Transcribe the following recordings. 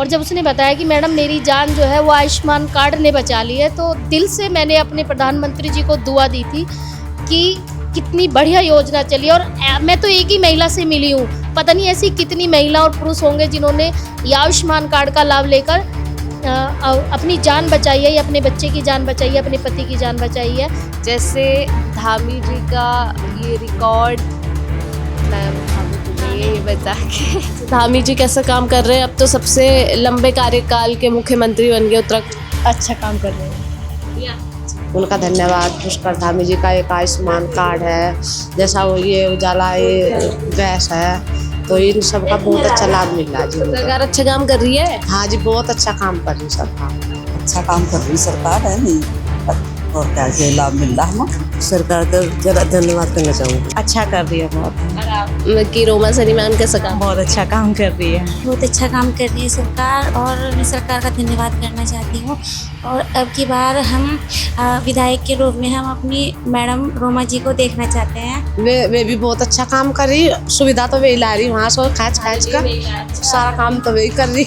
और जब उसने बताया कि मैडम मेरी जान जो है वो आयुष्मान कार्ड ने बचा ली है, तो दिल से मैंने अपने प्रधानमंत्री जी को दुआ दी थी कि कितनी बढ़िया योजना चली। और मैं तो एक ही महिला से मिली हूँ, पता नहीं ऐसी कितनी महिला और पुरुष होंगे जिन्होंने ये आयुष्मान कार्ड का लाभ लेकर अपनी जान बचाई है, या अपने बच्चे की जान बचाई है, अपने पति की जान बचाई है। जैसे धामी जी का ये रिकॉर्ड, मैम ये बता के धामी जी कैसा काम कर रहे हैं? अब तो सबसे लंबे कार्यकाल के मुख्यमंत्री बन गए उत्तराखंड। अच्छा काम कर रहे हैं। उनका धन्यवाद। पुष्कर धामी जी का एक आयुष्मान कार्ड है, जैसा वो ये उजाला ये गैस है, तो इन सब का बहुत अच्छा लाभ मिल रहा है जी उनको। सरकार अच्छा काम कर रही है। हाँ जी, बहुत अच्छा काम कर रही सरकार। अच्छा काम कर रही सरकार है नहीं, और क्या ये लाभ मिल रहा है ना। सरकार का जरा धन्यवाद करना चाहूँगी। अच्छा कर रही है बहुत, कि रोमा सनी मैम कैसा काम? बहुत अच्छा काम कर रही है। बहुत अच्छा काम कर रही है सरकार, और मैं सरकार का धन्यवाद करना चाहती हूँ। और अब की बार हम विधायक के रूप में हम अपनी मैडम रोमा जी को देखना चाहते हैं। वे भी बहुत अच्छा काम कर रही, सुविधा तो वही ला रही वहाँ से, खैच कर सारा काम तो वही कर रही।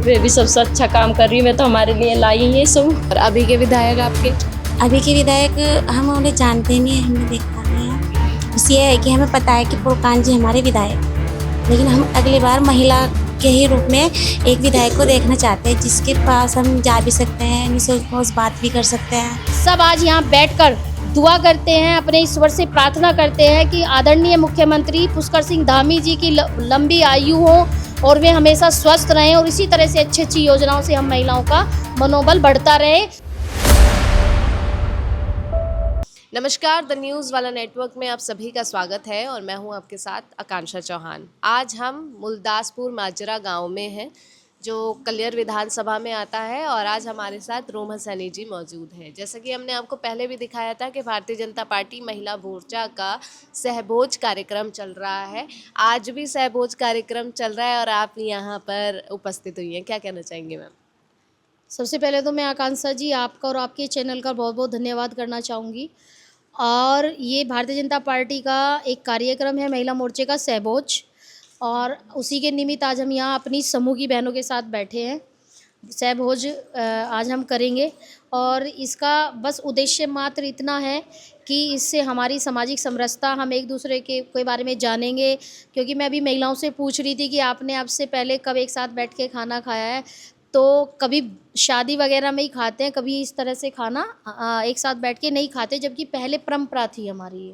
वे भी सबसे अच्छा काम कर रही है, मैं तो हमारे लिए लाई है सब। और अभी के विधायक आपके? अभी के विधायक हम उन्हें जानते नहीं हैं, हमने देखा नहीं है। बस ये है कि हमें पता है कि पुरकान जी हमारे विधायक, लेकिन हम अगली बार महिला के ही रूप में एक विधायक को देखना चाहते हैं, जिसके पास हम जा भी सकते हैं, निसंकोच बात भी कर सकते हैं। सब आज यहाँ बैठकर दुआ करते हैं, अपने ईश्वर से प्रार्थना करते हैं कि आदरणीय मुख्यमंत्री पुष्कर सिंह धामी जी की लंबी आयु हो और वे हमेशा स्वस्थ रहें, और इसी तरह से अच्छी अच्छी योजनाओं से हम महिलाओं का मनोबल बढ़ता रहे। नमस्कार, द न्यूज़ वाला नेटवर्क में आप सभी का स्वागत है और मैं हूं आपके साथ आकांक्षा चौहान। आज हम मुलदासपुर माजरा गांव में हैं, जो कलियर विधानसभा में आता है, और आज हमारे साथ रोमा सैनी जी मौजूद हैं। जैसा कि हमने आपको पहले भी दिखाया था कि भारतीय जनता पार्टी महिला मोर्चा का सहभोज कार्यक्रम चल रहा है। आज भी सहभोज कार्यक्रम चल रहा है और आप यहाँ पर उपस्थित हुई हैं, क्या कहना चाहेंगे मैम? सबसे पहले तो मैं आकांक्षा जी आपका और आपके चैनल का बहुत बहुत धन्यवाद करना चाहूँगी। और ये भारतीय जनता पार्टी का एक कार्यक्रम है महिला मोर्चे का सहभोज, और उसी के निमित्त आज हम यहाँ अपनी समूह की बहनों के साथ बैठे हैं। सहभोज आज हम करेंगे, और इसका बस उद्देश्य मात्र इतना है कि इससे हमारी सामाजिक समरसता, हम एक दूसरे के बारे में जानेंगे। क्योंकि मैं अभी महिलाओं से पूछ रही थी कि आपने आपसे पहले कब एक साथ बैठ के खाना खाया है, तो कभी शादी वगैरह में ही खाते हैं, कभी इस तरह से खाना एक साथ बैठ के नहीं खाते, जबकि पहले परंपरा थी हमारी, ये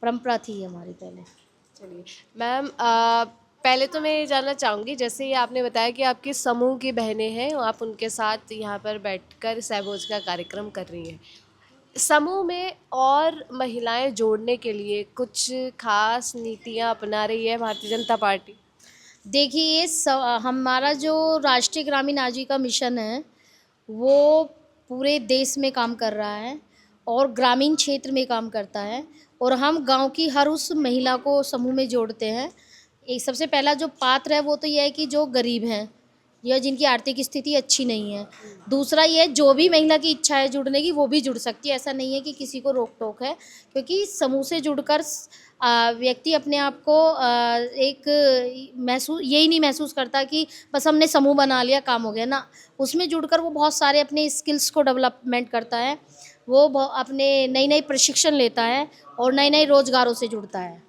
परंपरा थी हमारी पहले। चलिए मैम, पहले तो मैं ये जानना चाहूँगी, जैसे ये आपने बताया कि आपके समूह की बहनें हैं और आप उनके साथ यहाँ पर बैठकर सहभोज का कार्यक्रम कर रही हैं। समूह में और महिलाएं जोड़ने के लिए कुछ खास नीतियाँ अपना रही है भारतीय जनता पार्टी? देखिए, हमारा जो राष्ट्रीय ग्रामीण आजीविका मिशन है वो पूरे देश में काम कर रहा है और ग्रामीण क्षेत्र में काम करता है, और हम गांव की हर उस महिला को समूह में जोड़ते हैं। एक सबसे पहला जो पात्र है वो तो यह है कि जो गरीब हैं या जिनकी आर्थिक स्थिति अच्छी नहीं है। दूसरा ये जो भी महिला की इच्छा है जुड़ने की वो भी जुड़ सकती है, ऐसा नहीं है कि किसी को रोक टोक है, क्योंकि समूह से जुड़कर व्यक्ति अपने आप को एक महसूस यही नहीं महसूस करता कि बस हमने समूह बना लिया काम हो गया ना। उसमें जुड़कर वो बहुत सारे अपने स्किल्स को डेवलपमेंट करता है, वो अपने नई नई प्रशिक्षण लेता है और नए नए रोजगारों से जुड़ता है।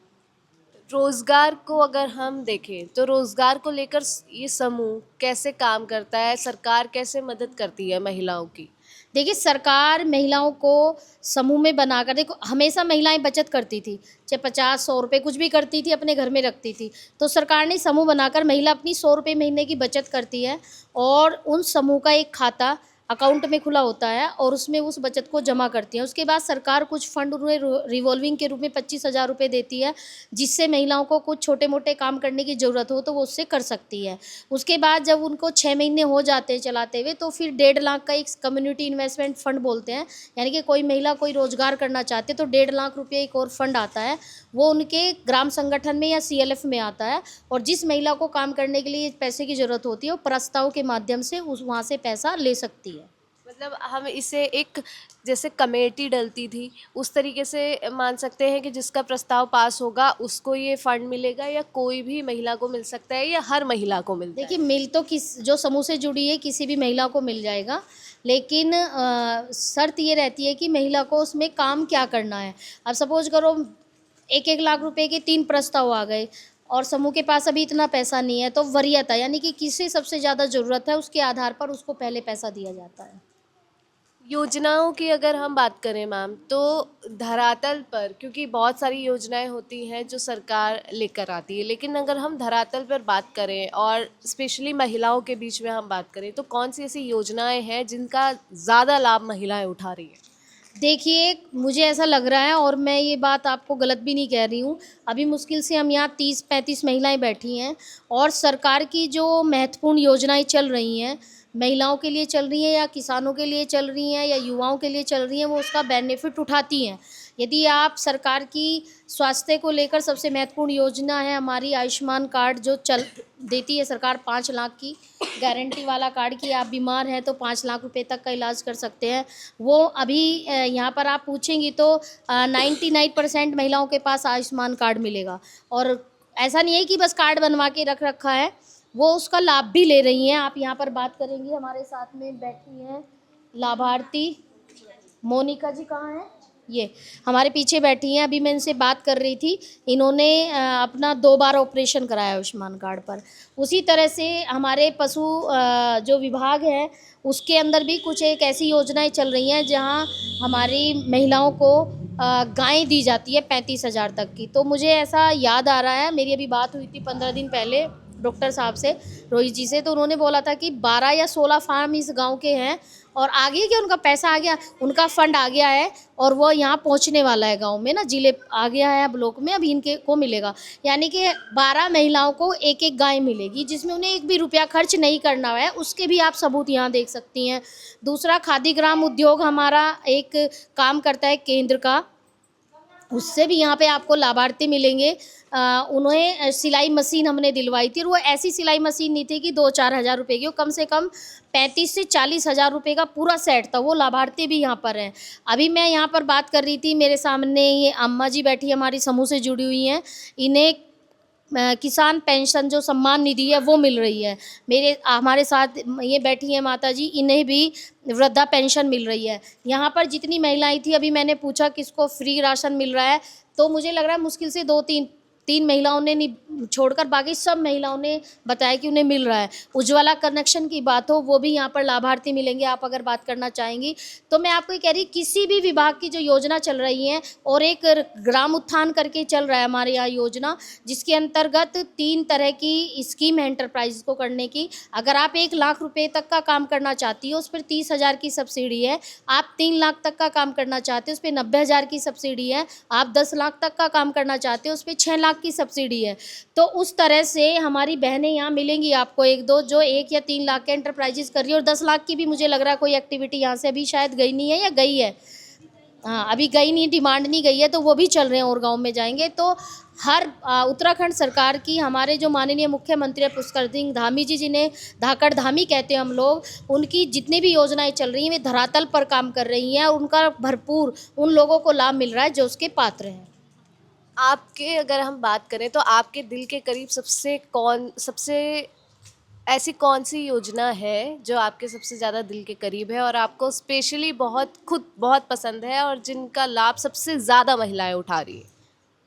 रोज़गार को अगर हम देखें तो रोज़गार को लेकर ये समूह कैसे काम करता है, सरकार कैसे मदद करती है महिलाओं की? देखिए, सरकार महिलाओं को समूह में बनाकर, देखो हमेशा महिलाएं बचत करती थी, चाहे 50-100 रुपये कुछ भी करती थी, अपने घर में रखती थी। तो सरकार ने समूह बनाकर महिला अपनी 100 रुपये महीने की बचत करती है, और उन समूह का एक खाता अकाउंट में खुला होता है और उसमें उस बचत को जमा करती हैं। उसके बाद सरकार कुछ फंड उन्हें रिवॉल्विंग के रूप में 25,000 रुपये देती है, जिससे महिलाओं को कुछ छोटे मोटे काम करने की ज़रूरत हो तो वो उससे कर सकती है। उसके बाद जब उनको 6 महीने हो जाते हैं चलाते हुए, तो फिर 1.5 लाख का एक कम्युनिटी इन्वेस्टमेंट फ़ंड बोलते हैं, यानी कि कोई महिला कोई रोज़गार करना चाहते तो 1.5 लाख रुपये एक और फंड आता है, वो उनके ग्राम संगठन में या CLF में आता है, और जिस महिला को काम करने के लिए पैसे की ज़रूरत होती है वो प्रस्ताव के माध्यम से वहाँ से पैसा ले सकती है। मतलब हम इसे एक जैसे कमेटी डलती थी उस तरीके से मान सकते हैं कि जिसका प्रस्ताव पास होगा उसको ये फंड मिलेगा, या कोई भी महिला को मिल सकता है, या हर महिला को मिलता है? देखिए, मिल तो किस जो समूह से जुड़ी है किसी भी महिला को मिल जाएगा, लेकिन शर्त ये रहती है कि महिला को उसमें काम क्या करना है। अब सपोज करो 1-1 लाख रुपए के 3 प्रस्ताव आ गए और समूह के पास अभी इतना पैसा नहीं है, तो वरीयता यानी कि किसे सबसे ज़्यादा ज़रूरत है उसके आधार पर उसको पहले पैसा दिया जाता है। योजनाओं की अगर हम बात करें मैम, तो धरातल पर, क्योंकि बहुत सारी योजनाएं होती हैं जो सरकार लेकर आती है, लेकिन अगर हम धरातल पर बात करें और स्पेशली महिलाओं के बीच में हम बात करें, तो कौन सी ऐसी योजनाएं हैं जिनका ज़्यादा लाभ महिलाएं उठा रही हैं? देखिए, मुझे ऐसा लग रहा है और मैं ये बात आपको गलत भी नहीं कह रही हूँ, अभी मुश्किल से हम यहाँ 30-35 महिलाएं बैठी हैं और सरकार की जो महत्वपूर्ण योजनाएं चल रही हैं, महिलाओं के लिए चल रही हैं या किसानों के लिए चल रही हैं या युवाओं के लिए चल रही हैं, वो उसका बेनिफिट उठाती हैं। यदि आप सरकार की स्वास्थ्य को लेकर सबसे महत्वपूर्ण योजना है हमारी आयुष्मान कार्ड, जो चल देती है सरकार 5 लाख की गारंटी वाला कार्ड, कि आप बीमार हैं तो 5 लाख रुपए तक का इलाज कर सकते हैं। वो अभी यहाँ पर आप पूछेंगी तो 99% महिलाओं के पास आयुष्मान कार्ड मिलेगा। और ऐसा नहीं है कि बस कार्ड बनवा के रख रखा है, वो उसका लाभ भी ले रही हैं। आप यहाँ पर बात करेंगी, हमारे साथ में बैठी हैं लाभार्थी मोनिका जी, कहाँ हैं? ये हमारे पीछे बैठी हैं, अभी मैं इनसे बात कर रही थी। इन्होंने अपना 2 बार ऑपरेशन कराया आयुष्मान कार्ड पर। उसी तरह से हमारे पशु जो विभाग है उसके अंदर भी कुछ एक ऐसी योजनाएं चल रही हैं जहां हमारी महिलाओं को गायें दी जाती है 35,000 तक की। तो मुझे ऐसा याद आ रहा है, मेरी अभी बात हुई थी 15 दिन पहले डॉक्टर साहब से, रोहित जी से, तो उन्होंने बोला था कि 12 या 16 फार्म इस गांव के हैं और आगे क्या उनका पैसा आ गया, उनका फंड आ गया है और वो यहाँ पहुँचने वाला है गांव में ना, जिले आ गया है ब्लॉक में, अभी इनके को मिलेगा। यानी कि 12 महिलाओं को एक गाय मिलेगी जिसमें उन्हें 1 भी रुपया खर्च नहीं करना है। उसके भी आप सबूत यहाँ देख सकती हैं। दूसरा, खादी ग्राम उद्योग हमारा एक काम करता है केंद्र का, उससे भी यहाँ पे आपको लाभार्थी मिलेंगे। उन्हें सिलाई मशीन हमने दिलवाई थी और वो ऐसी सिलाई मशीन नहीं थी कि 2-4 हज़ार रुपये की, वो कम से कम 35 से 40 हज़ार रुपये का पूरा सेट था। वो लाभार्थी भी यहाँ पर हैं। अभी मैं यहाँ पर बात कर रही थी, मेरे सामने ये अम्मा जी बैठी हमारी समूह से जुड़ी हुई हैं, इन्हें किसान पेंशन जो सम्मान निधि है वो मिल रही है। हमारे साथ ये बैठी हैं माता जी, इन्हें भी वृद्धा पेंशन मिल रही है। यहाँ पर जितनी महिलाएं थी, अभी मैंने पूछा किसको फ्री राशन मिल रहा है, तो मुझे लग रहा है मुश्किल से 2-3 महिलाओं ने नहीं छोड़कर बाकी सब महिलाओं ने बताया कि उन्हें मिल रहा है। उज्ज्वला कनेक्शन की बात हो, वो भी यहाँ पर लाभार्थी मिलेंगे। आप अगर बात करना चाहेंगी तो मैं आपको ये कह रही, किसी भी विभाग की जो योजना चल रही है, और एक ग्राम उत्थान करके चल रहा है हमारे यहाँ योजना, जिसके अंतर्गत 3 तरह की स्कीम है एंटरप्राइज को करने की। अगर आप 1 लाख रुपये तक का काम करना चाहती हो, उस पर 30,000 की सब्सिडी है। आप 3 लाख तक का काम करना चाहते हो, उस पर 90,000 की सब्सिडी है। आप 10 लाख तक का काम करना चाहते हो, उस पर 6 लाख की सब्सिडी है। तो उस तरह से हमारी बहनें यहाँ मिलेंगी आपको 1-2 जो 1 या 3 लाख के एंटरप्राइजेस कर रही है, और 10 लाख की भी मुझे लग रहा है कोई एक्टिविटी यहाँ से अभी शायद गई नहीं है, या गई है, हाँ अभी गई नहीं, डिमांड नहीं गई है, तो वो भी चल रहे हैं और गाँव में जाएंगे। तो हर उत्तराखंड सरकार की, हमारे जो माननीय मुख्यमंत्री है पुष्कर सिंह धामी जी, जिन्हें धाकड़ धामी कहते हैं हम लोग, उनकी जितनी भी योजनाएं चल रही हैं वे धरातल पर काम कर रही हैं और उनका भरपूर उन लोगों को लाभ मिल रहा है जो उसके पात्र हैं। आपके अगर हम बात करें तो आपके दिल के करीब सबसे ऐसी कौन सी योजना है जो आपके सबसे ज़्यादा दिल के करीब है और आपको स्पेशली बहुत पसंद है और जिनका लाभ सबसे ज़्यादा महिलाएं उठा रही है?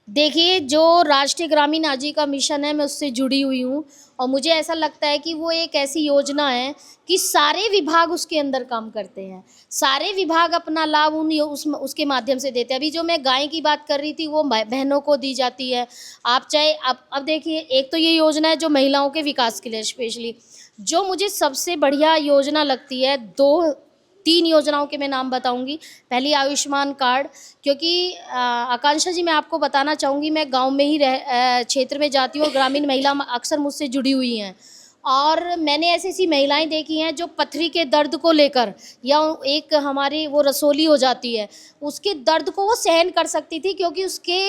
देखिए, जो राष्ट्रीय ग्रामीण आजीविका मिशन है, मैं उससे जुड़ी हुई हूँ और मुझे ऐसा लगता है कि वो एक ऐसी योजना है कि सारे विभाग उसके अंदर काम करते हैं। सारे विभाग अपना लाभ उसके माध्यम से देते हैं। अभी जो मैं गाय की बात कर रही थी वो बहनों को दी जाती है। आप चाहे अब देखिए, एक तो ये योजना है जो महिलाओं के विकास के लिए स्पेशली, जो मुझे सबसे बढ़िया योजना लगती है, 2-3 योजनाओं के मैं नाम बताऊंगी। पहली आयुष्मान कार्ड, क्योंकि आकांक्षा जी मैं आपको बताना चाहूँगी, मैं गांव में ही क्षेत्र में जाती हूँ और ग्रामीण महिला अक्सर मुझसे जुड़ी हुई हैं, और मैंने ऐसी महिलाएं देखी हैं जो पथरी के दर्द को लेकर, या एक हमारी वो रसोली हो जाती है, उसके दर्द को वो सहन कर सकती थी, क्योंकि उसके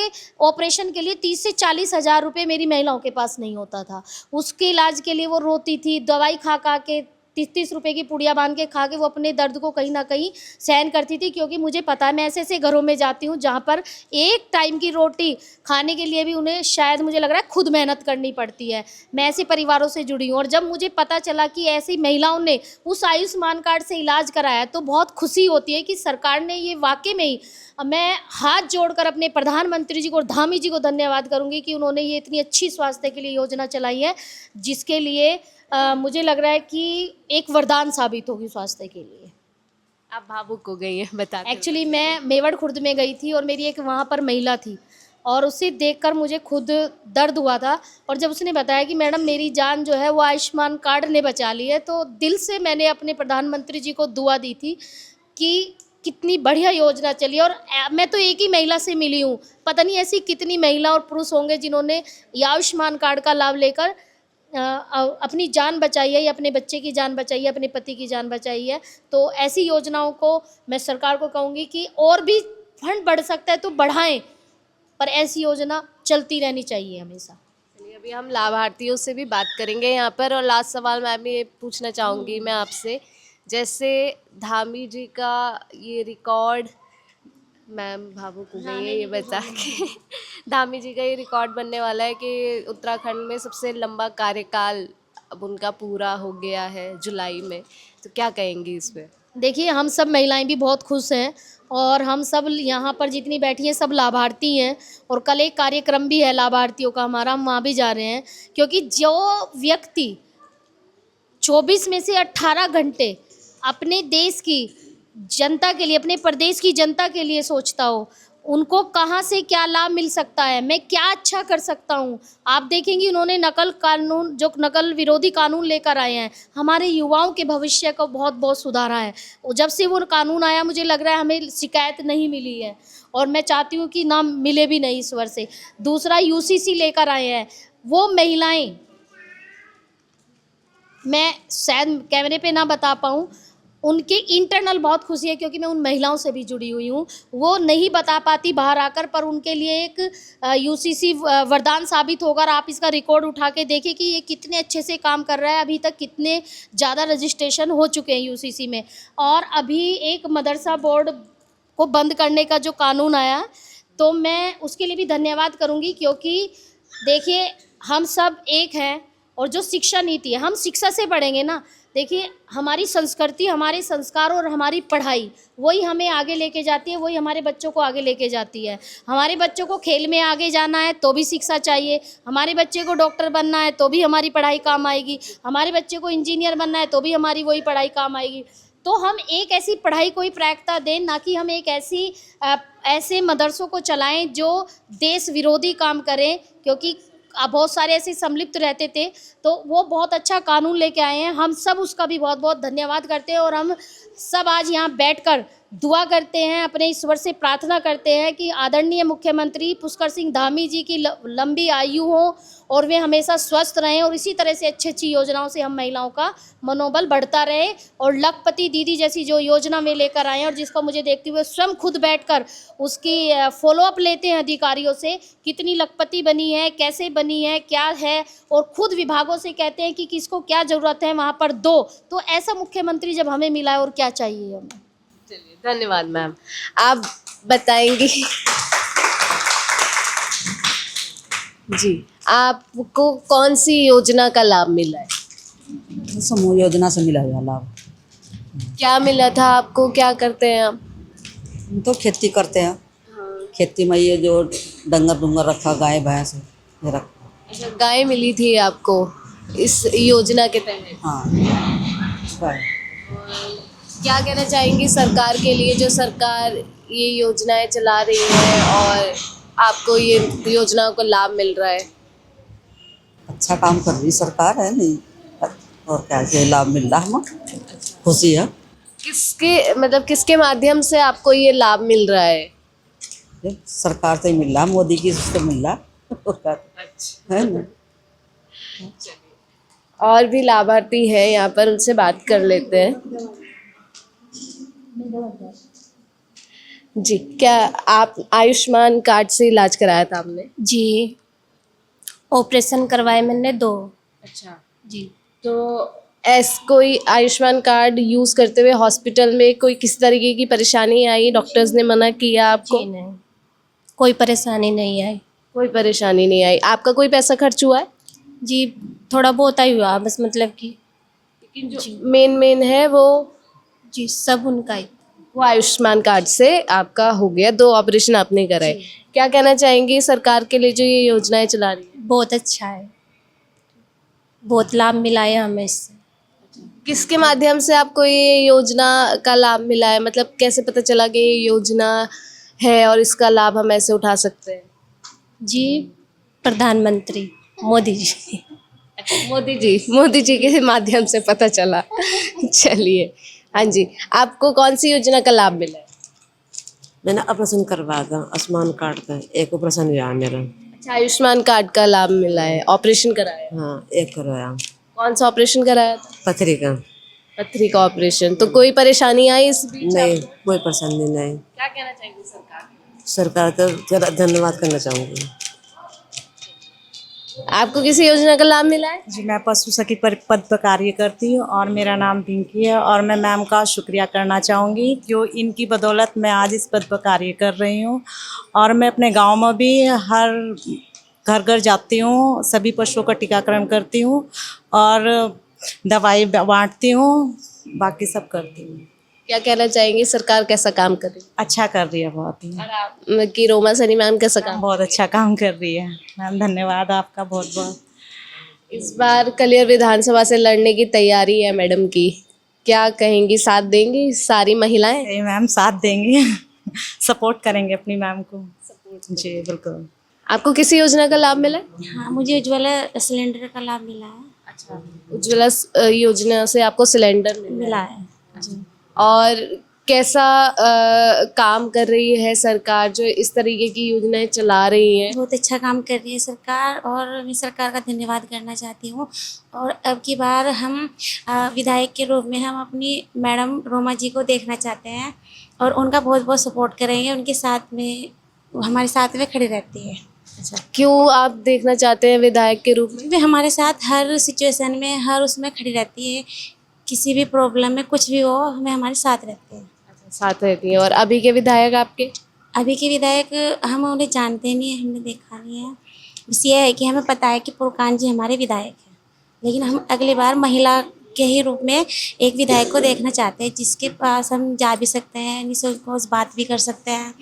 ऑपरेशन के लिए 30 से 40 हज़ार रुपये मेरी महिलाओं के पास नहीं होता था। उसके इलाज के लिए वो रोती थी, दवाई खा के 30-30 रुपए की पुड़िया बांध के खा के वो अपने दर्द को कहीं ना कहीं सहन करती थी, क्योंकि मुझे पता है मैं ऐसे ऐसे घरों में जाती हूँ जहाँ पर एक टाइम की रोटी खाने के लिए भी उन्हें शायद मुझे लग रहा है खुद मेहनत करनी पड़ती है। मैं ऐसे परिवारों से जुड़ी हूँ और जब मुझे पता चला कि ऐसी महिलाओं ने उस आयुष्मान कार्ड से इलाज कराया तो बहुत खुशी होती है कि सरकार ने ये वाकई में ही, मैं हाथ जोड़कर अपने प्रधानमंत्री जी को और धामी जी को धन्यवाद करूंगी कि उन्होंने ये इतनी अच्छी स्वास्थ्य के लिए योजना चलाई है, जिसके लिए मुझे लग रहा है कि एक वरदान साबित होगी स्वास्थ्य के लिए। आप भावुक हो गई हैं बता के। एक्चुअली मैं मेवाड़ खुर्द में गई थी और मेरी एक वहाँ पर महिला थी और उसे देखकर मुझे खुद दर्द हुआ था, और जब उसने बताया कि मैडम मेरी जान जो है वो आयुष्मान कार्ड ने बचा ली है, तो दिल से मैंने अपने प्रधानमंत्री जी को दुआ दी थी कि कितनी बढ़िया योजना चली। और मैं तो एक ही महिला से मिली हूँ, पता नहीं ऐसी कितनी महिला और पुरुष होंगे जिन्होंने ये आयुष्मान कार्ड का लाभ लेकर अपनी जान बचाई है या अपने बच्चे की जान बचाई है, अपने पति की जान बचाई है। तो ऐसी योजनाओं को मैं सरकार को कहूँगी कि और भी फंड बढ़ सकता है तो बढ़ाएं, पर ऐसी योजना चलती रहनी चाहिए हमेशा। चलिए अभी हम लाभार्थियों से भी बात करेंगे यहाँ पर। और लास्ट सवाल मैम ये पूछना चाहूँगी मैं आपसे, जैसे धामी जी का ये रिकॉर्ड, मैम भावुक हो गई है ये बता के, धामी जी का ये रिकॉर्ड बनने वाला है कि उत्तराखंड में सबसे लंबा कार्यकाल अब उनका पूरा हो गया है जुलाई में, तो क्या कहेंगी इस पर? देखिए हम सब महिलाएं भी बहुत खुश हैं और हम सब यहाँ पर जितनी बैठी हैं सब लाभार्थी हैं, और कल एक कार्यक्रम भी है लाभार्थियों का हमारा, हम वहाँ भी जा रहे हैं। क्योंकि जो व्यक्ति 24 में से 18 घंटे अपने देश की जनता के लिए, अपने प्रदेश की जनता के लिए सोचता हो, उनको कहाँ से क्या लाभ मिल सकता है, मैं क्या अच्छा कर सकता हूँ। आप देखेंगे उन्होंने नकल कानून, जो नकल विरोधी कानून लेकर आए हैं, हमारे युवाओं के भविष्य को बहुत बहुत सुधारा है। जब से वो कानून आया मुझे लग रहा है हमें शिकायत नहीं मिली है, और मैं चाहती हूँ कि ना मिले भी नहीं इस वर्ष से। दूसरा यूसीसी लेकर आए हैं, वो महिलाएं, मैं शायद कैमरे पे ना बता पाऊँ, उनके इंटरनल बहुत खुशी है क्योंकि मैं उन महिलाओं से भी जुड़ी हुई हूँ। वो नहीं बता पाती बाहर आकर, पर उनके लिए एक यूसीसी वरदान साबित होगा। आप इसका रिकॉर्ड उठा के देखिए कि ये कितने अच्छे से काम कर रहा है। अभी तक कितने ज़्यादा रजिस्ट्रेशन हो चुके हैं यूसीसी में। और अभी एक मदरसा बोर्ड को बंद करने का जो कानून आया, तो मैं उसके लिए भी धन्यवाद करूँगी, क्योंकि देखिए हम सब एक हैं, और जो शिक्षा नीति है, हम शिक्षा से बढ़ेंगे ना। देखिए हमारी संस्कृति, हमारे संस्कार और हमारी पढ़ाई, वही हमें आगे लेके जाती है, वही हमारे बच्चों को आगे लेके जाती है। हमारे बच्चों को खेल में आगे जाना है तो भी शिक्षा चाहिए, हमारे बच्चे को डॉक्टर बनना है तो भी हमारी पढ़ाई काम आएगी, हमारे बच्चे को इंजीनियर बनना है तो भी हमारी वही पढ़ाई काम आएगी। तो हम एक ऐसी पढ़ाई को ही प्राथमिकता दें, ना कि हम एक ऐसे मदरसों को चलाएं जो देश विरोधी काम करें। क्योंकि बहुत सारे ऐसे सम्मिलित रहते थे, तो वो बहुत अच्छा कानून लेके आए हैं, हम सब उसका भी बहुत बहुत धन्यवाद करते हैं। और हम सब आज यहाँ बैठकर दुआ करते हैं, अपने ईश्वर से प्रार्थना करते हैं कि आदरणीय मुख्यमंत्री पुष्कर सिंह धामी जी की लंबी आयु हो और वे हमेशा स्वस्थ रहें, और इसी तरह से अच्छी अच्छी योजनाओं से हम महिलाओं का मनोबल बढ़ता रहे। और लखपति दीदी जैसी जो योजना में लेकर आए हैं, और जिसको मुझे देखते हुए स्वयं खुद बैठकर उसकी फॉलोअप लेते हैं अधिकारियों से, कितनी लखपति बनी है, कैसे बनी है, क्या है, और खुद विभागों से कहते हैं कि किसको क्या ज़रूरत है वहाँ पर दो। तो ऐसा मुख्यमंत्री जब हमें मिला है, और क्या चाहिए हमें। चलिए धन्यवाद मैम। आप बताएंगी जी, आपको कौन सी योजना का लाभ मिला है? समूह योजना से मिला हुआ लाभ। क्या मिला था आपको, क्या करते हैं आप? हम तो खेती करते हैं, खेती में ये जो डंगर डुंगर रखा, गाय भैंस ये रखा। अच्छा, गाय मिली थी आपको इस योजना के तहत? हाँ, गाय। क्या कहना चाहेंगी सरकार के लिए, जो सरकार ये योजनाएं चला रही है और आपको ये योजनाओं का लाभ मिल रहा है? अच्छा काम कर रही सरकार है, नहीं और क्या, ये लाभ मिल रहा है, हमें खुशी है। किसके माध्यम से आपको ये लाभ मिल रहा है? ये सरकार से ही मिल रहा, मोदी की से मिल रहा है ना। और भी लाभार्थी हैं यहाँ पर, उनसे बात कर लेते हैं। जी, क्या आप आयुष्मान कार्ड से इलाज कराया था आपने? जी, ऑपरेशन करवाए मैंने 2। अच्छा जी। तो कोई आयुष्मान कार्ड यूज़ करते हुए हॉस्पिटल में कोई किसी तरीके की परेशानी आई, डॉक्टर्स ने मना किया आपको? जी नहीं, कोई परेशानी नहीं आई। कोई परेशानी नहीं आई। आपका कोई पैसा खर्च हुआ है? जी थोड़ा बहुत ही हुआ बस, मतलब कि लेकिन जो मेन है वो जी सब उनका ही। आयुष्मान कार्ड से आपका हो गया, 2 ऑपरेशन आपने कराए। क्या कहना चाहेंगी सरकार के लिए जो ये योजनाएं चला रही है? बहुत अच्छा है, बहुत लाभ मिला है हमें इससे। किसके माध्यम से आपको ये योजना का लाभ मिला है? मतलब कैसे पता चला कि ये योजना है और इसका लाभ हम ऐसे उठा सकते हैं? जी प्रधानमंत्री मोदी जी। मोदी जी के माध्यम से पता चला। चलिए, हाँ जी, आपको कौन सी योजना का लाभ मिला है? मैंने ऑपरेशन करवाया था आयुष्मान कार्ड का, एक ऑपरेशन हुआ है मेरा। अच्छा, आयुष्मान कार्ड का लाभ मिला है, ऑपरेशन कराया? हाँ, एक करवाया। कौन सा ऑपरेशन कराया था? पथरी का। पथरी का ऑपरेशन। तो कोई परेशानी आई इस बीच? नहीं, कोई परेशानी नहीं। क्या कहना चाहेंगे सरकार को? सरकार का ज़रा धन्यवाद करना चाहूँगी। आपको किसी योजना का लाभ मिला है? जी मैं पशु सखी पद पर कार्य करती हूँ और मेरा नाम पिंकी है और मैं मैम का शुक्रिया करना चाहूँगी जो इनकी बदौलत मैं आज इस पद पर कार्य कर रही हूँ। और मैं अपने गांव में भी हर घर घर जाती हूँ, सभी पशुओं का टीकाकरण करती हूँ और दवाई बांटती हूँ, बाकी सब करती हूँ। क्या कहना चाहेंगे सरकार कैसा काम कर रही है? अच्छा कर रही है बहुत ही, और आप की रोमा सनी मैम कैसा काम? बहुत अच्छा काम कर रही है मैम, धन्यवाद आपका बहुत बहुत। इस बार कलियर विधानसभा से लड़ने की तैयारी है मैडम की, क्या कहेंगी? साथ देंगी सारी महिलाएं? जी मैम साथ देंगे, सपोर्ट करेंगे अपनी मैम को। जी बिल्कुल। आपको किसी योजना का लाभ मिला है? हाँ, मुझे उज्ज्वला सिलेंडर का लाभ मिला है। अच्छा, उज्ज्वला योजना से आपको सिलेंडर मिला है जी। और कैसा काम कर रही है सरकार जो इस तरीके की योजनाएं चला रही है? बहुत अच्छा काम कर रही है सरकार और मैं सरकार का धन्यवाद करना चाहती हूँ। और अब की बार हम विधायक के रूप में हम अपनी मैडम रोमा जी को देखना चाहते हैं और उनका बहुत बहुत सपोर्ट करेंगे, उनके साथ में हमारे साथ में खड़ी रहती है। अच्छा, क्यों आप देखना चाहते हैं विधायक के रूप में? वे हमारे साथ हर सिचुएशन में हर उसमें खड़ी रहती है, किसी भी प्रॉब्लम में कुछ भी हो हमें हमारे साथ रहते हैं। अच्छा, साथ रहती हैं। और अभी के विधायक आपके? अभी के विधायक हम उन्हें जानते नहीं हैं, हमने देखा नहीं है। बस ये है कि हमें पता है कि पुरकान जी हमारे विधायक हैं, लेकिन हम अगली बार महिला के ही रूप में एक विधायक को देखना चाहते हैं जिसके पास हम जा भी सकते हैं, निसंकोच बात भी कर सकते हैं,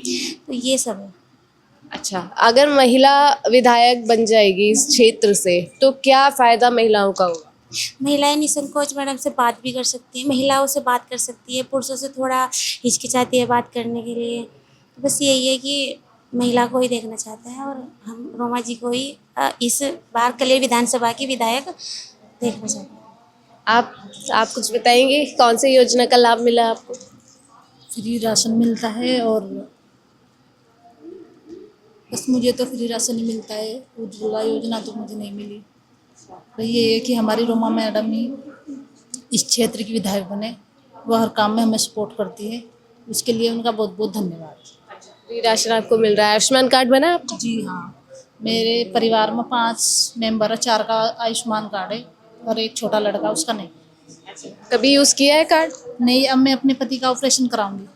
तो ये सब है। अच्छा, अगर महिला विधायक बन जाएगी इस क्षेत्र से तो क्या फ़ायदा महिलाओं का होगा? महिलाएं निसंकोच मैडम से बात भी कर सकती हैं, महिलाओं से बात कर सकती है, पुरुषों से थोड़ा हिचकिचाती है बात करने के लिए। तो बस यही है कि महिला को ही देखना चाहते हैं और हम रोमा जी को ही इस बार कलियर विधानसभा की विधायक देखना चाहते हैं। आप कुछ बताएंगे कौन सी योजना का लाभ मिला आपको? फ्री राशन मिलता है और बस मुझे तो फ्री राशन ही मिलता है, उज्ज्वला योजना तो मुझे नहीं मिली। तो ये है कि हमारी रोमा मैडम ही इस क्षेत्र की विधायक बने, वो हर काम में हमें सपोर्ट करती है, उसके लिए उनका बहुत बहुत धन्यवाद। फ्री राशन आपको मिल रहा है, आयुष्मान कार्ड बना है आपको? जी हाँ, मेरे परिवार में 5 मेंबर है, 4 का आयुष्मान कार्ड है और एक छोटा लड़का उसका नहीं। कभी यूज़ किया है कार्ड? नहीं, अब मैं अपने पति का ऑपरेशन कराऊंगी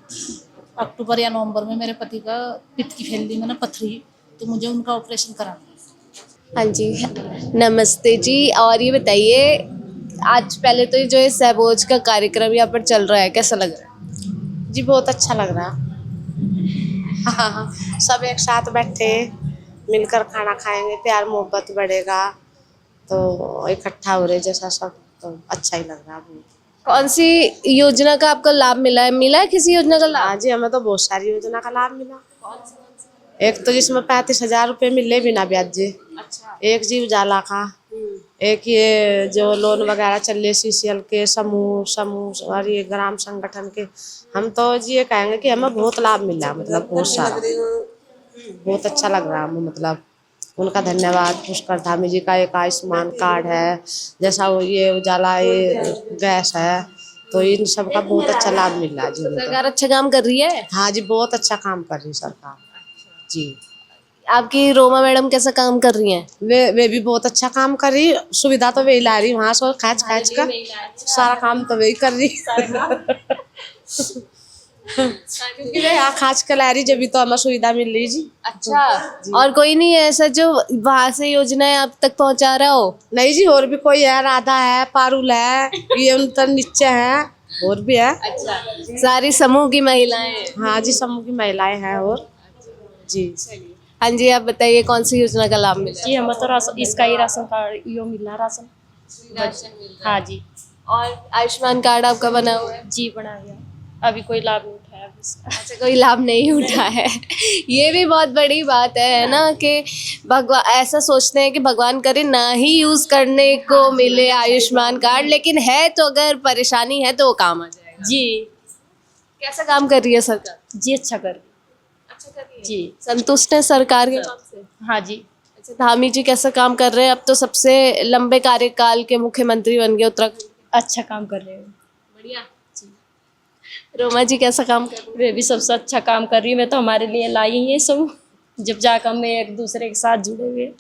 अक्टूबर या नवंबर में। मेरे पति का पित्त की फैलती में ना पथरी, तो मुझे उनका ऑपरेशन कराना है। हाँ जी, नमस्ते जी। और ये बताइए, आज पहले तो ये जो है सहभोज का कार्यक्रम यहाँ पर चल रहा है, कैसा लग रहा है? जी बहुत अच्छा लग रहा। हाँ, सब एक साथ बैठे मिलकर खाना खाएंगे, प्यार मोहब्बत बढ़ेगा, तो इकट्ठा हो रहे जैसा सब, तो अच्छा ही लग रहा है। कौन सी योजना का आपको लाभ मिला है? मिला है किसी योजना का लाभ? हाँ जी, हमें तो बहुत सारी योजना का लाभ मिला। एक तो जिसमें 35,000 रुपये मिले बिना ब्याज जी। अच्छा। एक जी उजाला का, एक ये जो लोन वगैरह चल रहे CCL के समूह और ये ग्राम संगठन के, हम तो जी ये कहेंगे कि हमें बहुत लाभ मिला, मतलब बहुत सारा, बहुत अच्छा लग रहा है। मतलब उनका धन्यवाद। पुष्कर धामी जी का एक आयुष्मान कार्ड है, जैसा वो ये उजाला ये गैस है, तो इन सब का बहुत अच्छा लाभ मिल रहा है जी। सरकार अच्छा काम कर रही है? हाँ जी, बहुत अच्छा काम कर रही है सरकार जी। आपकी रोमा मैडम कैसा काम कर रही हैं? वे भी बहुत अच्छा काम कर रही, सुविधा तो वही ला रही वहाँ से, खैच खैच का सारा काम तो वही कर रही। क्योंकि वे यहाँ खाच के ला रही, जब भी तो हमें सुविधा मिल रही जी। अच्छा, और कोई नहीं है ऐसा जो वहां से योजनाएं आप तक पहुंचा रहा हो? नहीं जी, और भी कोई है, राधा है, पारुल है, ये उनतर नीचे है, और भी है। अच्छा, सारी समूह की महिलाएं हैं। हाँ जी, समूह की महिलाएं हैं। और जी हाँ जी, आप बताइए कौन सी योजना का लाभ मिला? जी हमें तो राशन, इसका ही राशन कार्ड यो मिला राशन। हाँ जी। और आयुष्मान कार्ड आपका बना हुआ है? जी बना गया, अभी कोई लाभ नहीं उठाया अभी इसका। अच्छा, कोई लाभ नहीं उठा है। ये भी बहुत बड़ी बात है ना, कि भगवान ऐसा सोचते हैं कि भगवान करे ना ही यूज करने को मिले आयुष्मान कार्ड, लेकिन है तो अगर परेशानी है तो वो काम आ जाएगा। जी कैसा काम कर रही है सरकार? जी अच्छा कर अच्छा कर रही है। जी। संतुष्ट है सरकार के काम से? हाँ जी। अच्छा, धामी जी कैसा काम कर रहे हैं? अब तो सबसे लंबे कार्यकाल के मुख्यमंत्री बन गए उत्तराखंड। अच्छा काम कर रहे हैं। बढ़िया। रोमा जी कैसा काम कर रही है? वे भी सबसे अच्छा काम कर रही है। मैं तो हमारे लिए लाई है सब, जब जाकर हम एक दूसरे के साथ जुड़े हुए।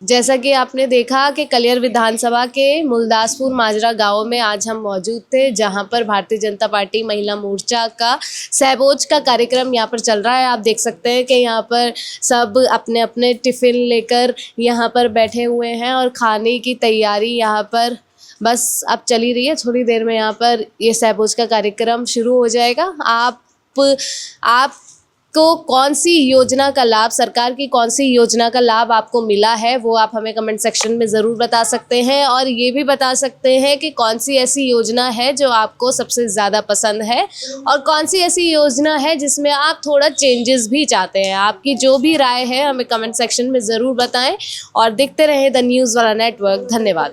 जैसा कि आपने देखा कि कलियर विधानसभा के मुल्दासपुर माजरा गांव में आज हम मौजूद थे, जहां पर भारतीय जनता पार्टी महिला मोर्चा का सहभोज का कार्यक्रम यहां पर चल रहा है। आप देख सकते हैं कि यहां पर सब अपने अपने टिफ़िन लेकर यहां पर बैठे हुए हैं और खाने की तैयारी यहां पर बस अब चली रही है। थोड़ी देर में यहाँ पर ये सहभोज का कार्यक्रम शुरू हो जाएगा। आपको कौन सी योजना का लाभ, सरकार की कौन सी योजना का लाभ आपको मिला है, वो आप हमें कमेंट सेक्शन में ज़रूर बता सकते हैं। और ये भी बता सकते हैं कि कौन सी ऐसी योजना है जो आपको सबसे ज़्यादा पसंद है, और कौन सी ऐसी योजना है जिसमें आप थोड़ा चेंजेस भी चाहते हैं। आपकी जो भी राय है हमें कमेंट सेक्शन में ज़रूर बताएं और देखते रहें द न्यूज़ वाला नेटवर्क। धन्यवाद।